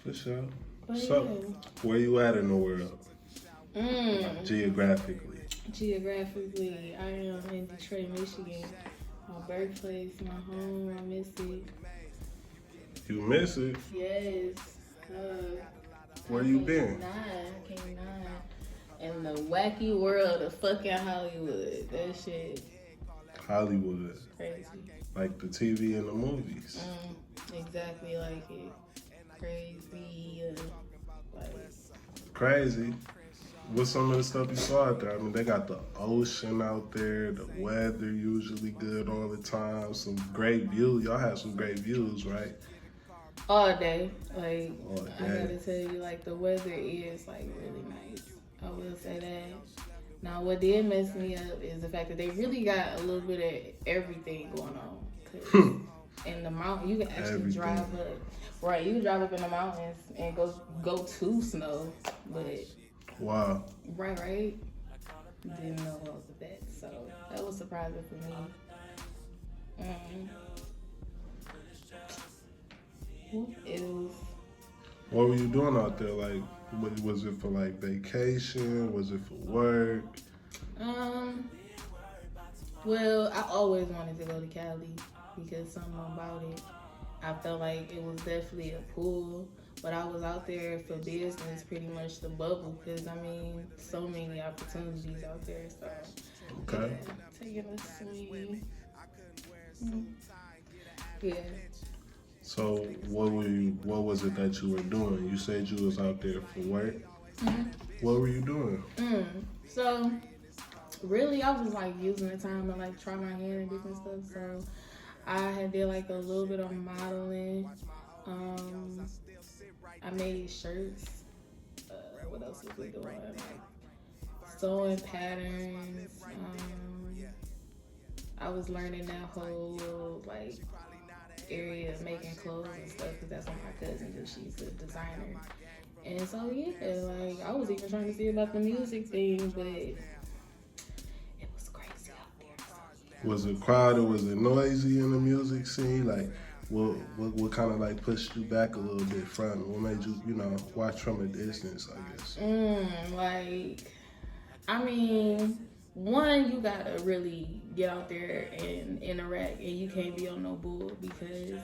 For sure. But So, where you at in the world? yeah. Geographically. Geographically, I am in Detroit, Michigan. My birthplace, my home, I miss it. You miss it? Yes. Where I you can't been? deny. I can't deny. In the wacky world of fucking Hollywood. That shit Hollywood. crazy. Like the TV and the movies. Exactly like it. Crazy. Like, Crazy. What's some of the stuff you saw out there? I mean, they got the ocean out there, the weather usually good all the time, some great views. Y'all have some great views, right? all day. Like, All I day. gotta tell you, like, the weather is, like, really nice. I will say that. Now, what did mess me up is the fact that they really got a little bit of everything going on. Cause in the mountain, you can actually drive up. Right, you can drive up in the mountains and go to snow, but Wow. right, didn't know all of that. So that was surprising for me. It was. What were you doing out there? Like, was it for like vacation? Was it for work? Um, well, I always wanted to go to Cali because something about it. I felt like it was definitely a pull, but I was out there for business, pretty much the bubble, because I mean, so many opportunities out there. So, Okay. yeah, taking a swing. Mm. Yeah. So what was it that you were doing? You said you was out there for work. Mm-hmm. What were you doing? So, really, I was like using the time to like try my hand and different stuff. So, I had did like a little bit of modeling. Um, I made shirts. What else was we doing? Like sewing patterns. I was learning that whole little like area of making clothes and stuff because that's what my cousin does. She's a designer. And so yeah, like I was even trying to see about the music thing, but it was crazy out there. So, yeah. Was it crowded? Was it noisy in the music scene? Like, what kind of like pushed you back a little bit from it? What made you, watch from a distance? I guess. Like, I mean, one, you gotta really get out there and interact, and you can't be on no bull because,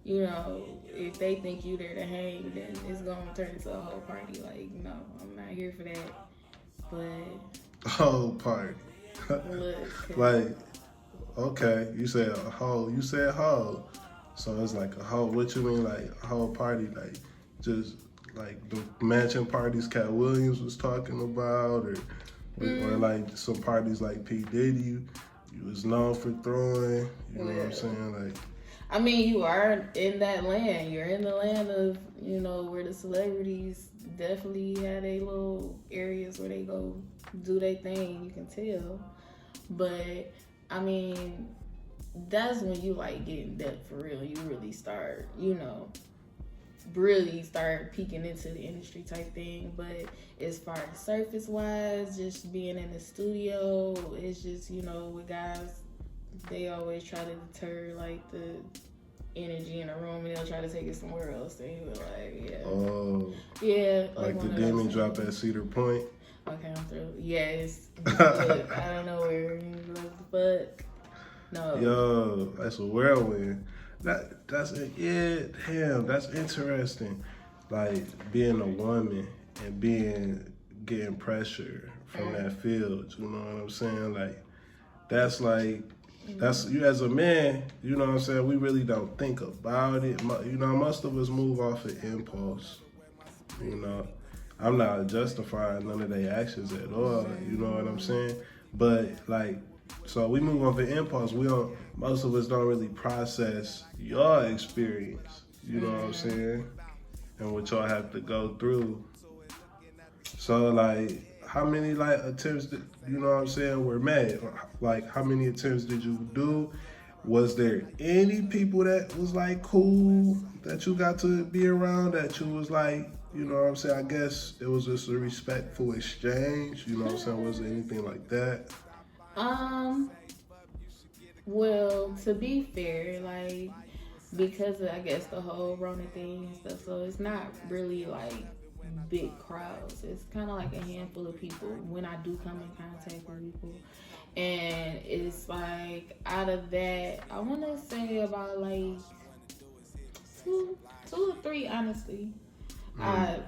if they think you there to hang, then it's gonna turn into a whole party. Like, no, I'm not here for that. But Whole party. look, Like, okay, you said a whole. You said whole. So it's like a whole. What you mean, like a whole party? Like just like the mansion parties Cat Williams was talking about, or like some parties like P Diddy. You was known for throwing. You know what I'm saying? Like, I mean, you are in that land. You're in the land of, where the celebrities definitely had a little areas where they go do their thing. You can tell. But, I mean, that's when you, like, get in depth for real. You really start, really start peeking into the industry type thing. But as far as surface-wise, just being in the studio, it's just, with guys, they always try to deter like the energy in the room and they'll try to take it somewhere else. And you were like, yeah. oh, Yeah. like the demon drop at Cedar Point. Okay, I'm through. Yes. Look, I don't know where. What the fuck? No. Yo, that's a whirlwind. That's it. Yeah, damn, that's interesting. Like being a woman and getting pressure from that field. You know what I'm saying? Like that's you as a man. You know what I'm saying? We really don't think about it. Most of us move off of impulse. You know, I'm not justifying none of their actions at all. You know what I'm saying? But like. So we move on for impulse. Most of us don't really process your experience. You know what I'm saying? And what y'all have to go through. So like, how many like attempts did, were made? Like, how many attempts did you do? Was there any people that was like cool that you got to be around that you was like, I guess it was just a respectful exchange. You know what I'm saying? Was there anything like that? Well, to be fair, like because of, I guess, the whole Rona thing and stuff. So it's not really like big crowds. It's kind of like a handful of people when I do come in contact with people. And it's like out of that, I want to say about like two or three, honestly. I,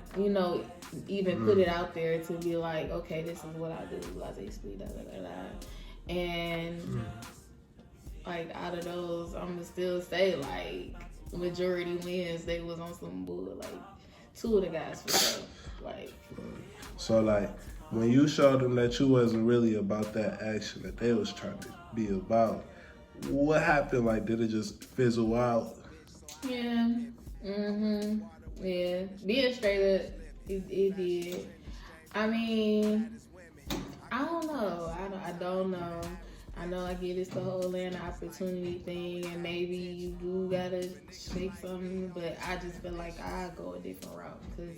even put it out there to be like, okay, this is what I do, basically, da da da da. And like out of those, I'm gonna still say like majority wins. They was on some bull, like two of the guys for sure. Like, so like when you showed them that you wasn't really about that action that they was trying to be about, what happened? Like, did it just fizzle out? yeah, yeah. Being straight up, it did. I mean, I don't know. I don't know. I know I get it's the whole land opportunity thing, and maybe you do gotta shake something, but I just feel like I go a different route because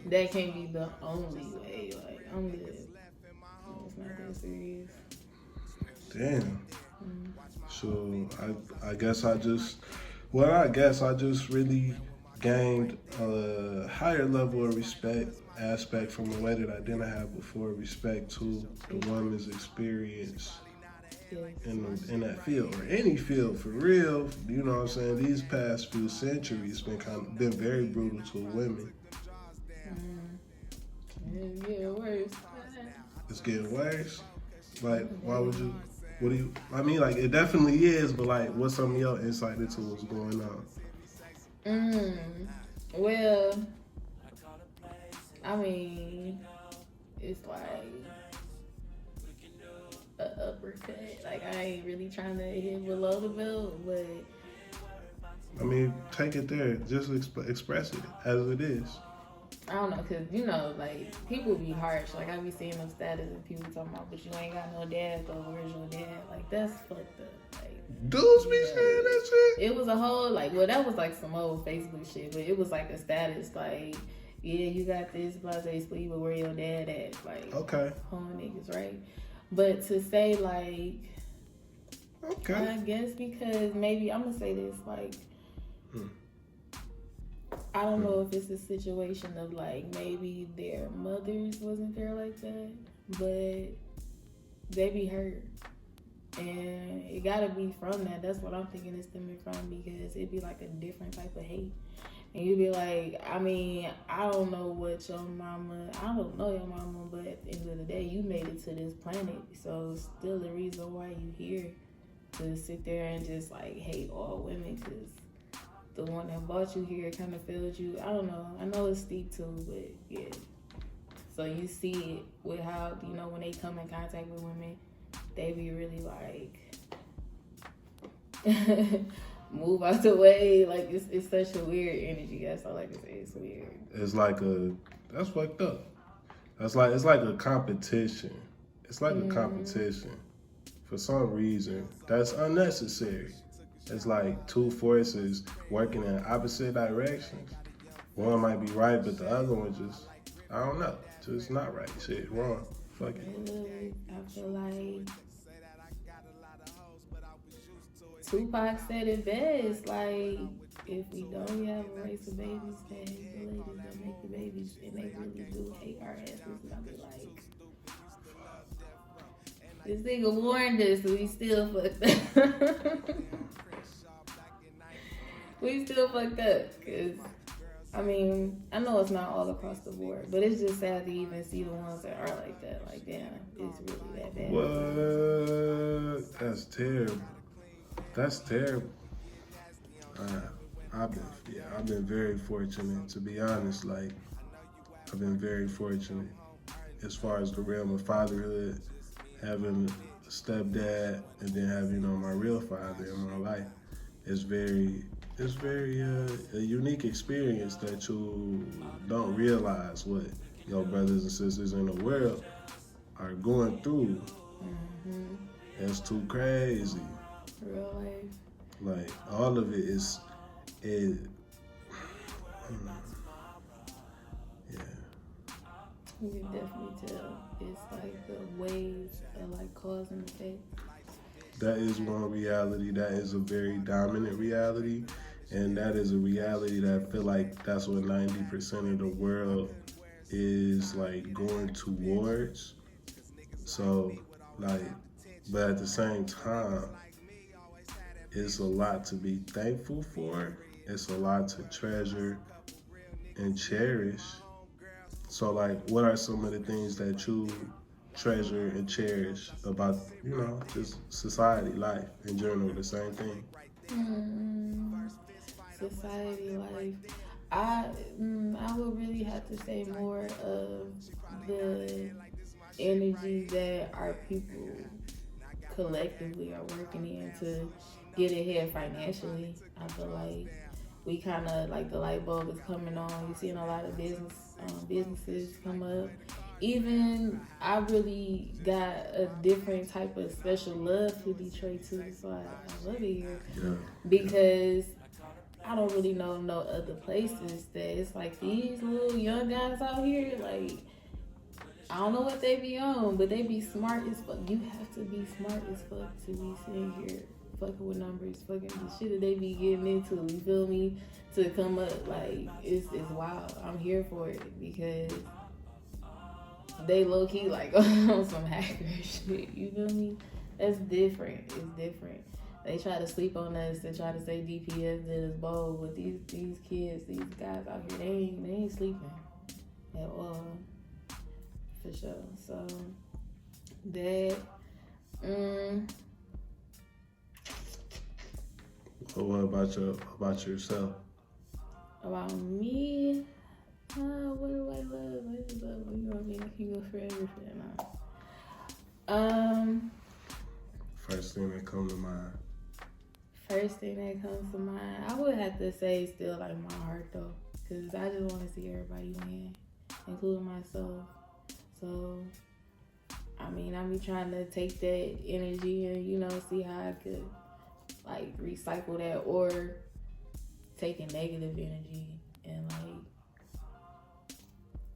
that can't be the only way. Like, I'm good. It's not that serious. Damn. So I guess I just really gained a higher level of respect aspect from a way that I didn't have before. Respect to the woman's experience in that field or any field for real. You know what I'm saying? These past few centuries been very brutal to women. It's getting worse. It's getting worse. Like, why would you? What do you? I mean, like, it definitely is, but like, what's some of your insight into what's going on? Well, I mean, it's like an uppercut. Like, I ain't really trying to hit below the belt, but I mean, take it there. Just express it as it is. I don't know, cause like people be harsh. Like I be seeing them status and people talking about, but you ain't got no dad. Though, where's your dad? Like that's fucked up. Like dudes be saying that shit. It was a whole that was like some old Facebook shit, but it was like a status like, yeah, you got this, blase sleep, but where your dad at? Like, okay, home niggas, right? But to say like, okay, I guess because maybe I'm gonna say this like. I don't know if it's a situation of like maybe their mothers wasn't there like that, but they be hurt. And it gotta be from that. That's what I'm thinking it's stemming from because it'd be like a different type of hate. And you'd be like, I mean, I don't know what I don't know your mama, but at the end of the day, you made it to this planet. So it's still the reason why you here to sit there and just like hate all women because the one that brought you here kind of failed you. I don't know. I know it's steep too, but yeah. So you see it with how, when they come in contact with women, they be really like, move out the way. Like, it's such a weird energy. That's all I can say. It's weird. It's like that's fucked up. It's like a competition. It's like a competition. For some reason, that's unnecessary. It's like two forces working in opposite directions. One might be right, but the other one just, I don't know, just not right. Shit, wrong. Fuck it. I feel like Tupac said it best. Like, if we don't have a race of babies, then the ladies that make the babies, and they really do hate our asses, and I'll be like, this nigga warned us, and we still fucked up. We still fucked up, because, I mean, I know it's not all across the board, but it's just sad to even see the ones that are like that. Like, damn, it's really that bad. What? That's terrible. That's terrible. I've been very fortunate, to be honest. Like, I've been very fortunate as far as the realm of fatherhood, having a stepdad, and then having, my real father in my life. It's very a unique experience that you don't realize what your brothers and sisters in the world are going through. Mm-hmm. It's too crazy. Real life. Like, all of it is, yeah. You can definitely tell. It's like the waves of like cause and effect. That is one reality. That is a very dominant reality. And that is a reality that I feel like that's what 90% of the world is like going towards. So, like, but at the same time, it's a lot to be thankful for. It's a lot to treasure and cherish. So, like, what are some of the things that you treasure and cherish about, just society, life in general, the same thing? Mm, society life. I I would really have to say more of the energy that our people collectively are working in to get ahead financially. I feel like we kind of like the light bulb is coming on. You're seeing a lot of businesses come up. Even I really got a different type of special love for Detroit too, so I love it here Yeah. because I don't really know no other places that it's like these little young guys out here. Like I don't know what they be on, but they be smart as fuck. You have to be smart as fuck to be sitting here fucking with numbers, fucking the shit that they be getting into. You feel me? To come up like it's wild. I'm here for it because they low key like on some hacker shit. You feel me? That's different. It's different. They try to sleep on us. They try to say DPS did us bold, but these kids, these guys out here, they ain't sleeping at all. For sure. So that What about yourself? about me, what do I love? What is love? You know what I mean? I can go for everything now. First thing that comes to mind. First thing that comes to mind, I would have to say still like my heart though, cause I just want to see everybody win, including myself. So, I mean, I be trying to take that energy and, see how I could, like, recycle that or taking negative energy and, like,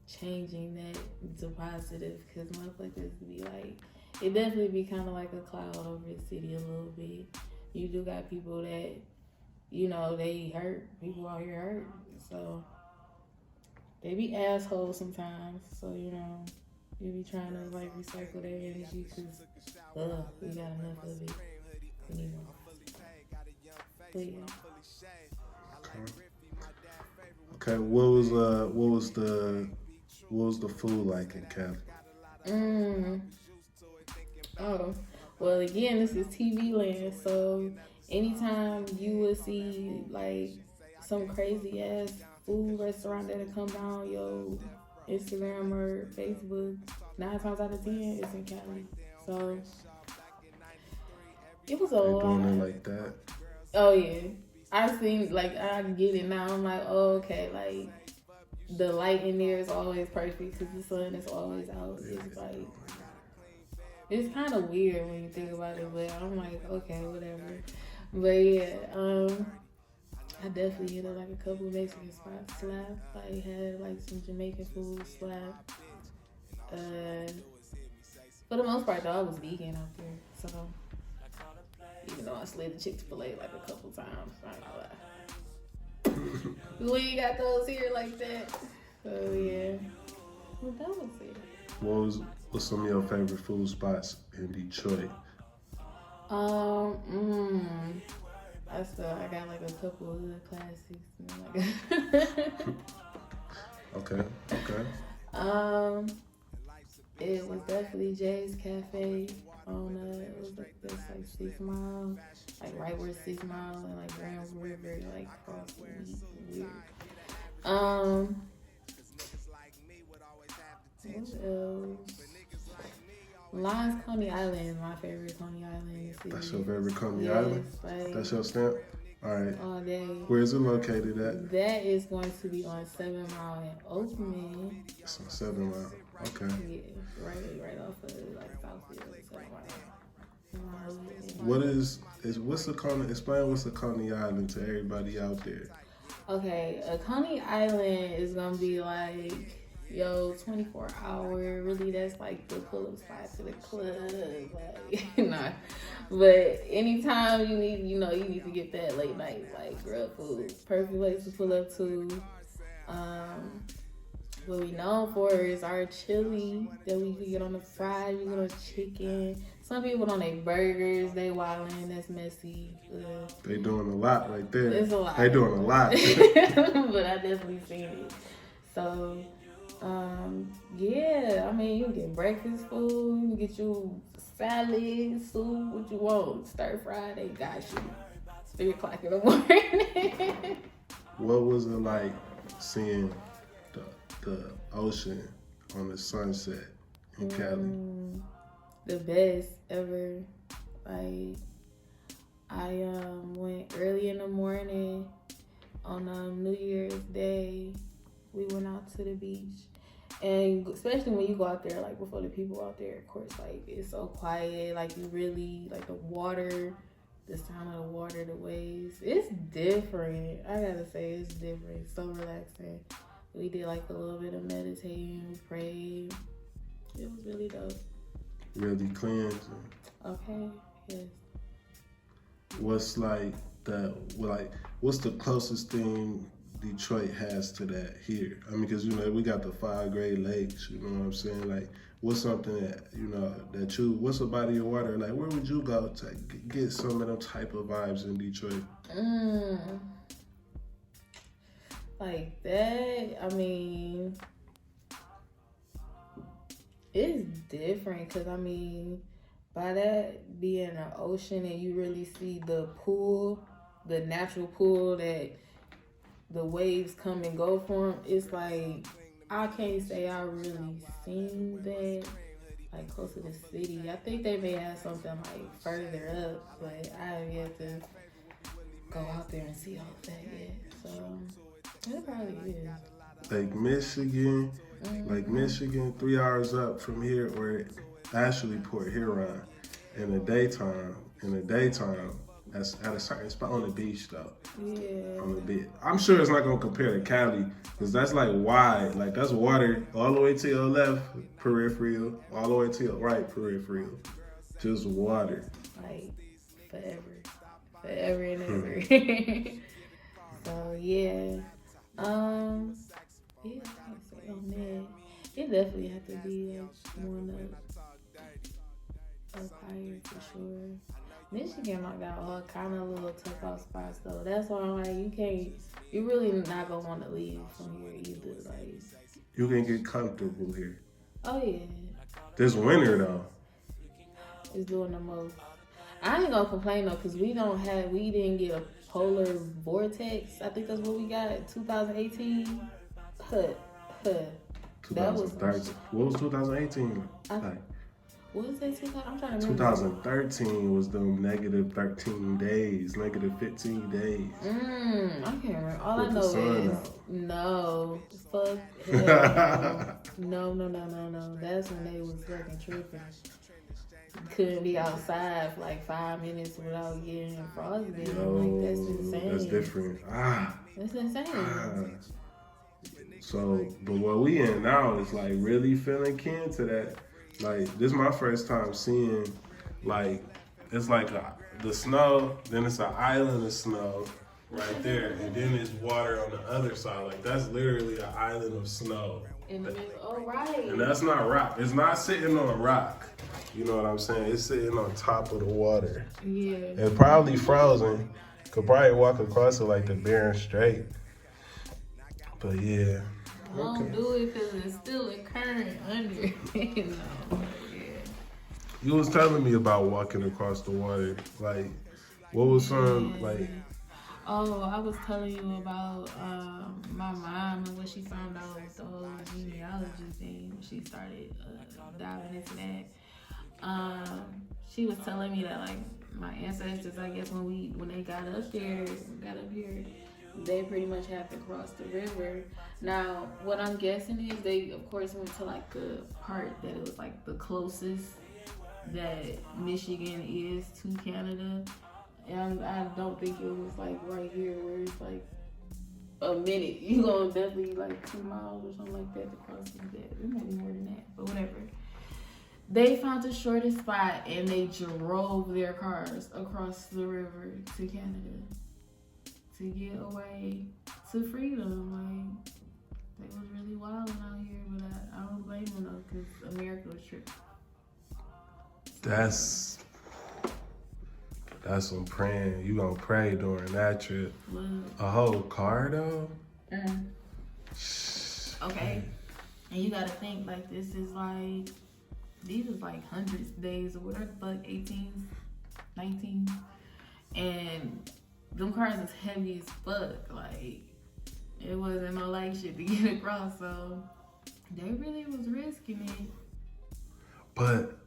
changing that to positive because motherfuckers be like, it definitely be kind of like a cloud over the city a little bit. You do got people that, they hurt. People out here hurt. So, they be assholes sometimes. So, you be trying to like recycle that energy because we got enough of it. We need more. But yeah. Okay. What was the food like in Cali? Oh, well again, this is TV land, so anytime you would see like some crazy ass food restaurant that'll come down your Instagram or Facebook, 9 times out of 10, it's in Cali. So it was a They lot. doing it like that. Oh yeah, I seen like I get it now. I'm like, oh okay, like the light in there is always perfect because the sun is always out. It's like it's kind of weird when you think about it, but I'm like, okay, whatever. But yeah, I definitely hit up like a couple of Mexican spots, slap. Like had like some Jamaican food, slap. For the most part though, I was vegan out there, so even though I slid the Chick-fil-A like a couple times, I'm not gonna lie. We ain't got those here like that. So yeah, well, that was it. What's some of your favorite food spots in Detroit? I got like a couple of hood classics. Okay. It was definitely Jay's Cafe on it was like this like 6 Mile, like right where 6 Mile and like Grand River like cross the weird. What else? Lions Coney Island is my favorite Coney Island city. That's your favorite Coney Yes, Island? like, That's your stamp? Alright. all day. Where is it located at? That is going to be on 7 Mile in Oakland. It's on 7 Mile. Okay. Yeah, right off of like Southfield, 7 Mile. What's the Coney Island to everybody out there? Okay, a Coney Island is gonna be like yo, 24 hour, really that's like the pull-up spot to the club. Like, nah. But anytime you need, you need to get that late night, like grub food. Perfect place to pull up to. What we known for is our chili that we can get on the fries, we get on chicken. Some people on their burgers, they wildin', that's messy. They doing a lot right there. It's a lot. They doing a lot. But I definitely seen it. So, yeah, I mean, you can get breakfast food, you can get you salad, soup, what you want. Stir fry, they got you. 3 o'clock in the morning. What was it like seeing the ocean on the sunset in Cali? The best ever. Like, I went early in the morning on New Year's Day. We went out to the beach, and especially when you go out there, like before the people out there, of course, like it's so quiet. Like you really like the water, the sound of the water, the waves. It's different. I gotta say, it's different. It's so relaxing. We did like a little bit of meditating, we prayed. It was really dope. Really cleansing. Okay, yes. What's what's the closest thing Detroit has to that here? I mean, because we got the 5 Great Lakes. You know what I'm saying? Like, what's something that what's a body of water? Like, where would you go to get some of them type of vibes in Detroit? Like that, I mean, it's different because, I mean, by that being an ocean and you really see the pool, the natural pool that the waves come and go from, it's like, I can't say I really seen that, like, close to the city. I think they may have something, like, further up, but I have yet to go out there and see all of that yet, so it probably is. Like Michigan, 3 hours up from here, or actually Port Huron. In the daytime, that's at a certain spot on the beach though. Yeah. On the beach. I'm sure it's not gonna compare to Cali, because that's like wide. Like that's water all the way to your left peripheral, all the way to your right peripheral. Just water. Like forever and ever. So yeah. Yeah, I can say, oh man, it definitely have to be like one up higher for sure. Michigan like got all kind of little tough out spots though. That's why I'm like, you really not gonna want to leave from here either. Like, You can get comfortable here. oh yeah, This winter though. it's doing the most. I ain't gonna complain though, cause we didn't get a polar vortex. I think that's what we got in 2018. That was 2013. What was 2018? What was that? I'm trying to remember. 2013 was them negative 13 days, negative 15 days. I can't remember. All I With the know sun is out. no. Fuck hell. No. That's when they was fucking tripping. Couldn't be outside for like 5 minutes without getting frostbitten. Like that's insane. That's different. That's insane. So, but what we in now is like really feeling kin to that. Like, this is my first time seeing, like, it's like the snow, then it's an island of snow right there, and then there's water on the other side. Like, that's literally an island of snow. In the middle. Oh, right. And that's not rock. It's not sitting on a rock. You know what I'm saying? It's sitting on top of the water. Yeah. It's probably frozen. Could probably walk across it like the Bering Strait. But yeah. Don't do it because it's still a current under. No. Yeah. You was telling me about walking across the water. Like, what was some, like... Oh, I was telling you about my mom and what she found out with the whole genealogy thing. She started diving into that. She was telling me that, like, my ancestors, I guess, when they got up here, they pretty much had to cross the river. Now, what I'm guessing is they, of course, went to like the part that it was like the closest that Michigan is to Canada. And I don't think it was like right here where it's like a minute. You going definitely like 2 miles or something like that to cross these dead. It might be more than that, but whatever. They found the shortest spot and they drove their cars across the river to Canada to get away to freedom. Like, they was really wilding out here, but I don't blame them though, because America was tripping. That's some praying. You gonna pray during that trip. Look. A whole car though? Okay. And you gotta think like these is like hundreds of days or whatever the fuck, 18, 19. And them cars is heavy as fuck. Like, it wasn't no light shit to get across, so they really was risking it. But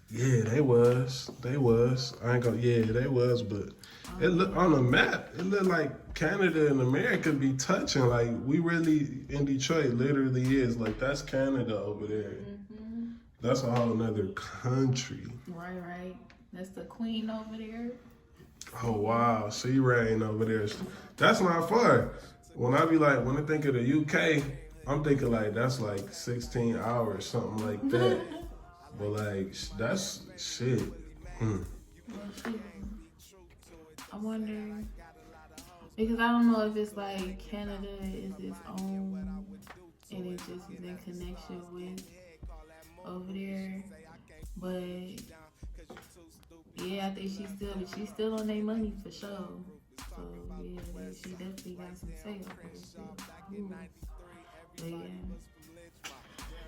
yeah, they was. I ain't gonna. Yeah, they was. But it look on the map. It looked like Canada and America be touching. Like, we really in Detroit. Literally is like that's Canada over there. Mm-hmm. That's a whole nother country. Right. That's the queen over there. Oh wow, sea rain over there. That's not far. When I think of the UK, I'm thinking like that's like 16 hours, something like that. But like, that's shit. Well, shit. I wonder, because I don't know if it's like Canada is its own and it just is in connection with over there. But yeah, I think she's still on their money for sure. So yeah, she definitely got some say over this shit. But yeah.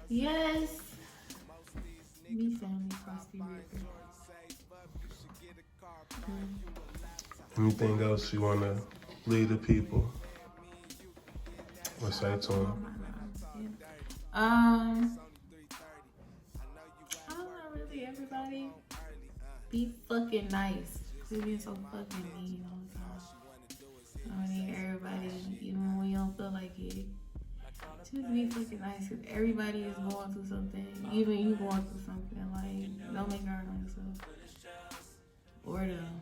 Yes. Me family across the river. Anything else you wanna lead the people? Or say to them? I don't know, really, everybody be fucking nice. Quit being so fucking mean all the time. I mean, everybody, even when you don't feel like it, just be fucking nice, because everybody is going through something. Even you going through something. Like, don't make it hard on yourself. Or them.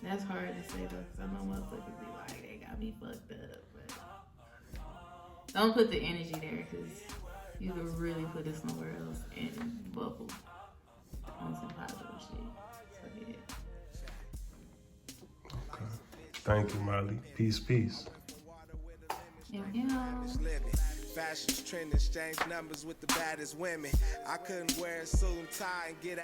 That's hard to say though, because I know motherfuckers be like, they got me fucked up. But don't put the energy there, because you could really put it somewhere else and bubble on some positive shit. So yeah. Okay. Thank you, Màhlee. Peace. Yeah. Fashion's trending, exchange numbers with the baddest women. I couldn't wear a suit and tie and get